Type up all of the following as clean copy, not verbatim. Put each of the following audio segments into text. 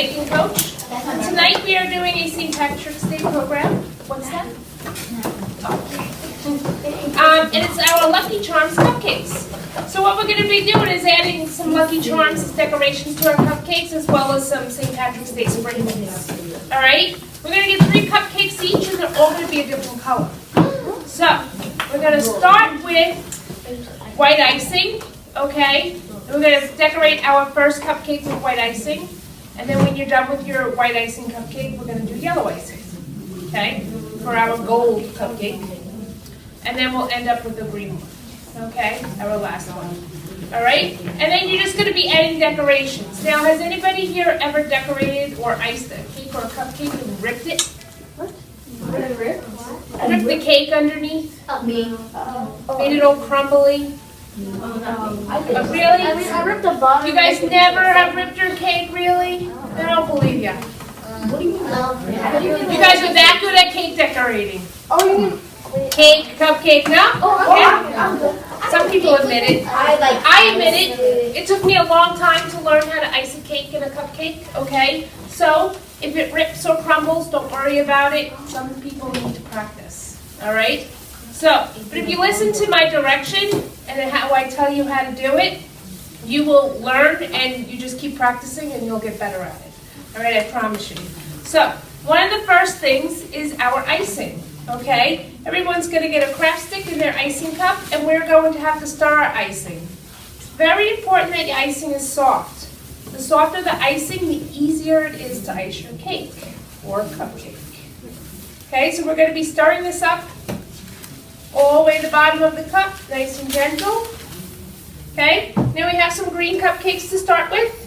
baking coach. Tonight we are doing a St. Patrick's Day program. What's that? And it's our Lucky Charms cupcakes. So what we're going to be doing is adding some Lucky Charms as decorations to our cupcakes, as well as some St. Patrick's Day sprinkles. All right? We're going to get 3 cupcakes each, and they're all going to be a different color. So we're going to start with white icing, okay? We're going to decorate our first cupcake with white icing, and then when you're done with your white icing cupcake, we're going to do yellow icing, okay, for our gold cupcake. And then we'll end up with the green one, okay, our last one. All right? And then you're just going to be adding decorations. Now, has anybody here ever decorated or iced a cake or a cupcake and ripped it? What? Ripped the cake underneath? Me. Made it all crumbly? Really? I ripped the bottom. You guys never have ripped your cake, really? I don't believe you. What do you mean? You guys are that good at cake decorating. Oh, you mean Cake, cupcake, no? I'm good. Some people admit it. I admit it. It took me a long time to learn how to ice a cake and a cupcake, okay? So, if it rips or crumbles, don't worry about it. Some people need to practice, all right? So, but if you listen to my direction and how I tell you how to do it, you will learn and you just keep practicing and you'll get better at it. All right, I promise you. So, one of the first things is our icing, okay? Everyone's going to get a craft stick in their icing cup, and we're going to have to stir our icing. It's very important that your icing is soft. The softer the icing, the easier it is to ice your cake or cupcake. Okay, so we're going to be stirring this up all the way to the bottom of the cup, nice and gentle. Okay, now we have some green cupcakes to start with.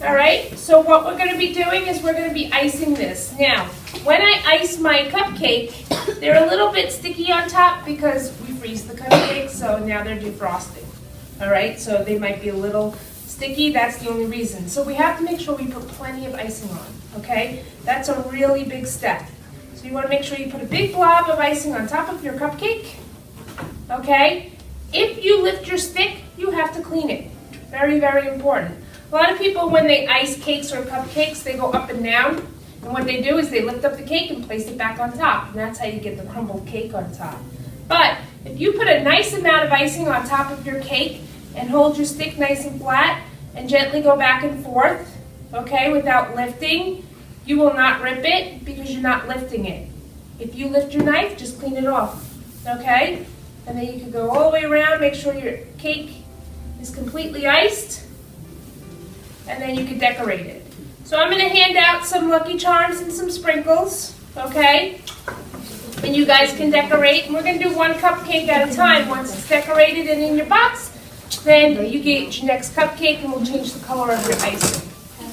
All right, so what we're going to be doing is we're going to be icing this. Now, when I ice my cupcake, they're a little bit sticky on top because we freeze the cupcakes, so now they're defrosting. All right, so they might be a little sticky, that's the only reason. So we have to make sure we put plenty of icing on, okay? That's a really big step. So you want to make sure you put a big blob of icing on top of your cupcake, okay? If you lift your stick, you have to clean it. Very, very important. A lot of people, when they ice cakes or cupcakes, they go up and down. And what they do is they lift up the cake and place it back on top. And that's how you get the crumbled cake on top. But if you put a nice amount of icing on top of your cake and hold your stick nice and flat and gently go back and forth, okay, without lifting, you will not rip it because you're not lifting it. If you lift your knife, just clean it off, okay? And then you can go all the way around, make sure your cake is completely iced, and then you can decorate it. So I'm going to hand out some Lucky Charms and some sprinkles, okay? And you guys can decorate. And we're going to do 1 cupcake at a time. Once it's decorated and in your box, then you get your next cupcake and we'll change the color of your icing.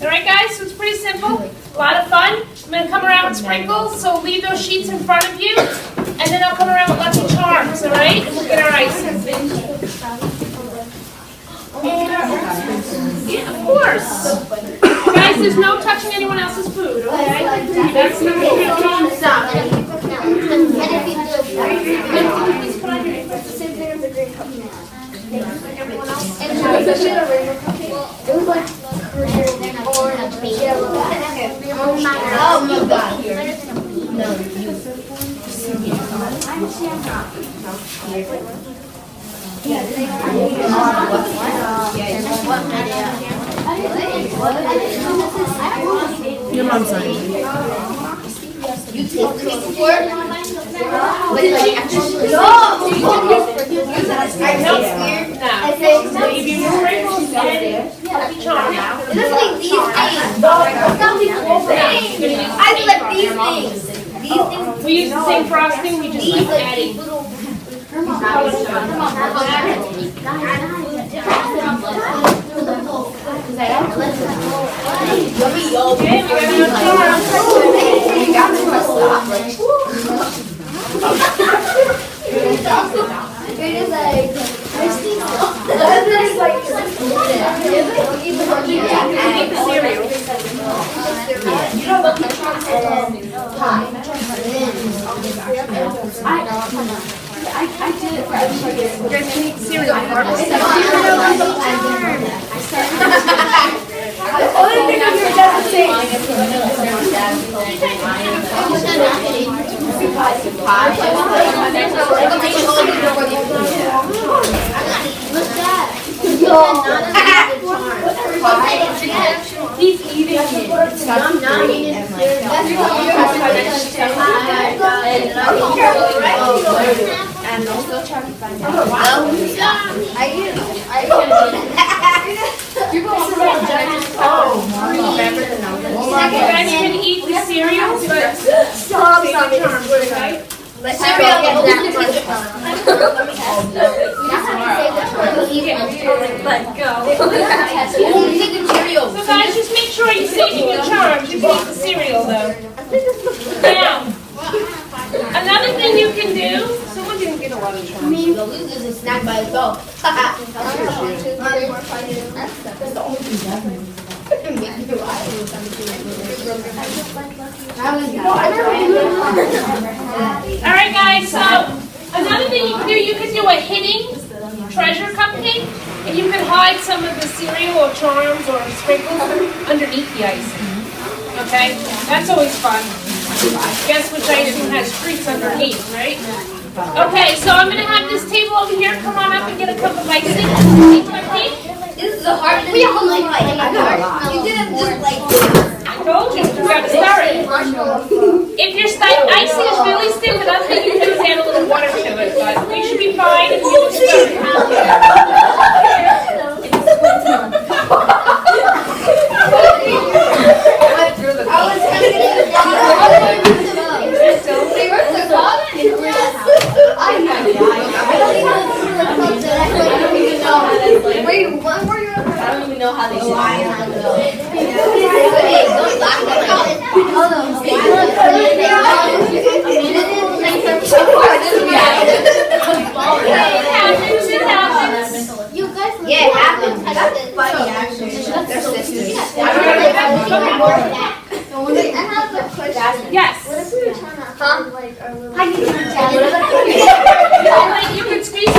All right, guys? So it's pretty simple. A lot of fun. I'm going to come around with sprinkles, so leave those sheets in front of you. And then I'll come around with Lucky Charms, all right? And we'll get our icing. Yeah, of course. Guys, there's no touching anyone else's food, okay? That's not going to stop. Please put on your Same thing as the green cupcake. everyone else. And was it a rainbow cupcake? It was like green, orange, yellow. Oh my god. Your mom's on. You take the before? Wait, like actually? No! I know. Now, leave your sprinkles and Lucky Charms. It looks like these things. I like these things. These things. We use the same frosting, we just like adding. Okay, we got no charms. It is like, You know Lucky Charms I did it for everybody. You guys can eat cereal. The only thing on your He's eating it. I'm not eating it. And also try to find out. You guys can eat the cereal, but okay? So guys, just make sure you're saving your charms. You can eat the cereal though. Now, another thing you can do. Someone didn't get a lot of charms. This is a snack by itself. Alright guys, so another thing you can do a hidden treasure cupcake, and you can hide some of the cereal or charms or sprinkles underneath the icing. Okay? That's always fun. Guess which icing has treats underneath, right? Okay, so I'm gonna have this table over here. Come on up and get a cup of icing. Cupcake. This is the hard. We all like it. You didn't just like. I told you, you gotta stir it. If your icing is really stiff, another thing you can do is add a little water to it, but we should be fine if you just stir it. Wait, what were you? I don't even know how they It happens. You guys. Yeah, it happens. That's funny, actually. They're sisters. I have a question. Yes. What if we were trying to like our little? You can squeeze it.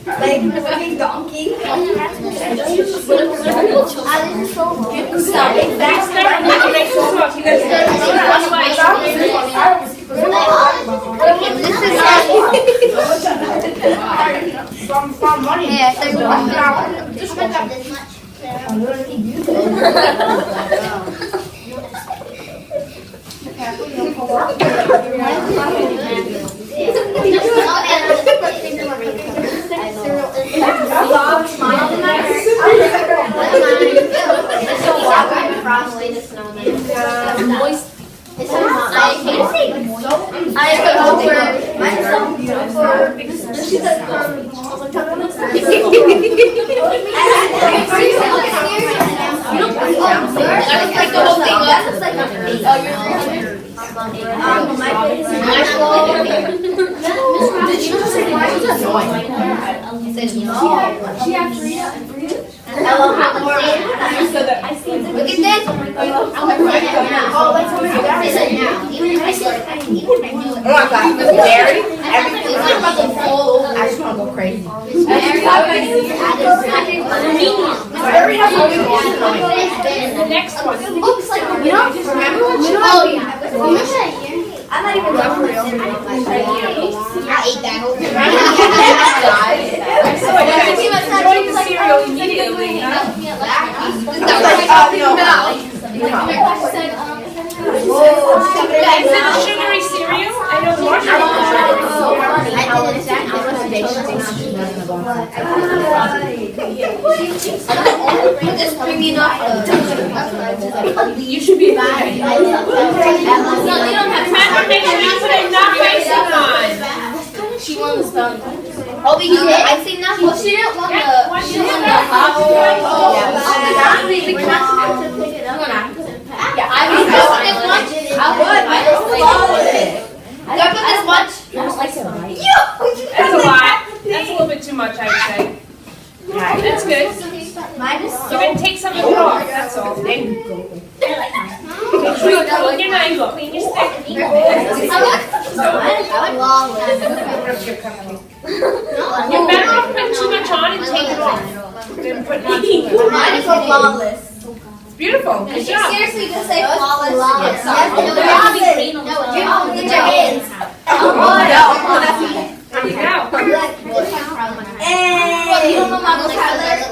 Like the fucking donkey. You guys next one. It looks like we don't remember what you. Oh yeah. I'm not even done for real. I ate that whole thing. Enjoy the cereal immediately. Is it a sugary cereal? I know marshmallow is You should be mad. Remember, make sure you put enough icing on. She wants some. Oh, we do it. I think now. Well, she didn't want the. She didn't want the hot. Yeah, I mean, this much. I would. I just swallowed it. Do I put this much? That's a lot. That's a little bit too much, I would say. That's good. Mine is You're going to take some of it off, that's all. Make sure you clean your knife, clean your stick. You're better off putting too much on and take it off than putting on too much. Mine is flawless. Beautiful. Good job. Seriously, just say flawless. Flawless. Yes, Yes, no, flawless. get your hands. There you go. Well, you don't know my vocabulary.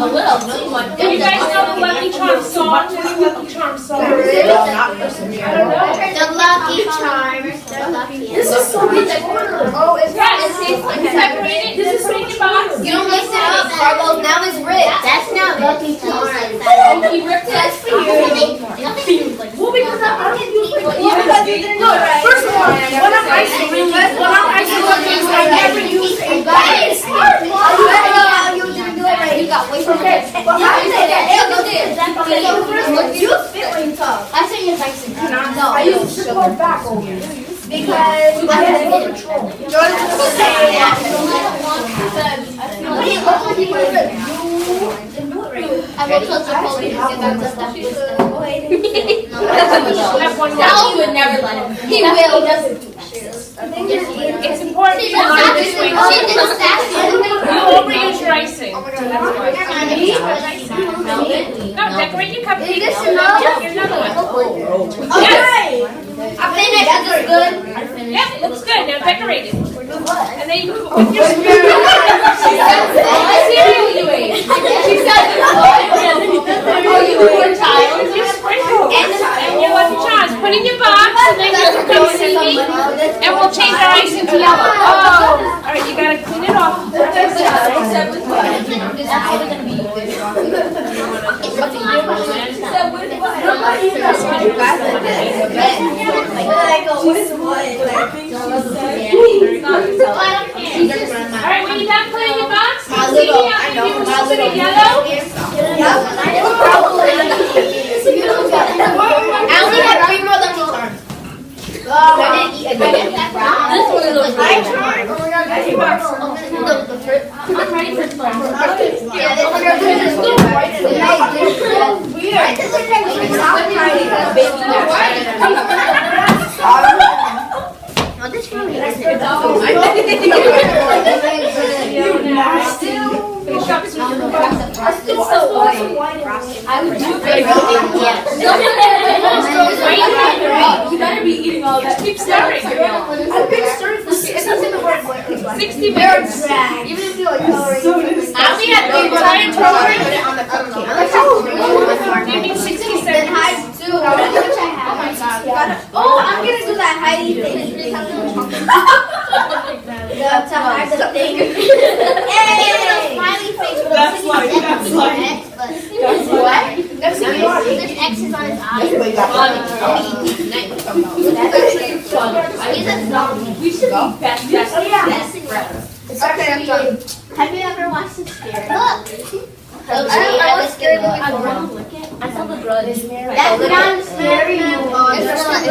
A little. Do you guys know the Lucky Charm song? What's the Lucky Charm song? I don't know. The Lucky Charms. This is so much Oh, is that? It's separated. This is in your box. You don't mix it up, Carlos. Now it's ripped. That's not Lucky Charms. Oh, he ripped it. That's for you. Well, because I can't use it. First of all, when I'm icing cookies, I never use a bias. You got way too much. Okay, but how is it that You spit when you talk. I said you're Tyson. I use the support back over here. Because I have no control. I will touch the police if I'm just that. No, you would never let him. He will. It's important to learn this way. You overuse your icing. No, decorate your cupcake. Get another one. Yes. I finished. Is this good? Yeah, looks good. Now decorate it. And then you put your cereal you ate. She said, oh, you poor child. You sprinkle. And your Lucky Charms. Put in your box and then you can come see me. And we'll change our icing to yellow. Oh. All right, you gotta clean it off. Alright, when you're done putting your box, I'll see you. I'll give you a little bit of yellow. I only have 3 more Lucky Charms. I didn't eat again. This one is a great charm. I'm ready for fun. Yeah, this one is You better be eating all that. Keep stirring. I've been stirring for 60 minutes. Even if you like coloring. I only have 3 more. Try and throw it. put it on the cupcake. Give me 60 Then seconds. hide too. Oh my god. Oh, I'm gonna do that Heidi thing. To hide the thing. Yay! Smiley face. That's like. What? There's X's on his eyes. We should be best Okay, I'm done. Have you ever watched The Spirit? I was scared movie I saw the blood. That's not scary. It's not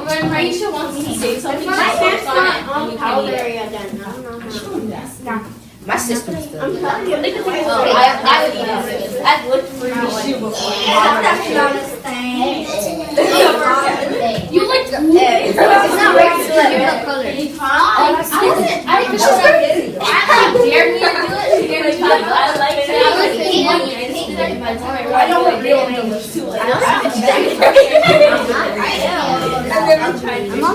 When Raisha wants to say something, My hand's not on powder yet. My sister's still. I'm telling you. I would eat it. I've looked for you before. You like the It's not regular. I dare me to do it. I know what real English too.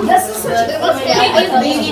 This is such a good one. Baby,